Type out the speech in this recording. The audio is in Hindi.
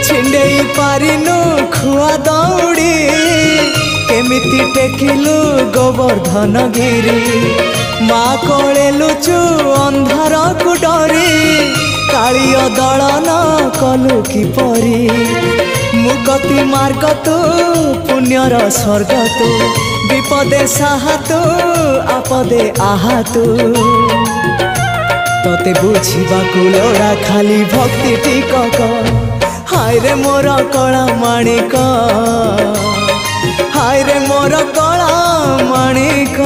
छिंडेई पारिनु खुआ दौड़ी केमिति टेकिलु गोवर्धन गिरी माँ कोले लुचु अंधार को डरी कालिय दलन कलु किपरी मुगति मार्ग तु पुण्यर स्वर्ग तु विपदे साहा तु आपदे आहा तु तते बुझा लोड़ा खाली भक्ति टिकक हाय रे मोर कला माणिक हाय रे मोर कला माणिक।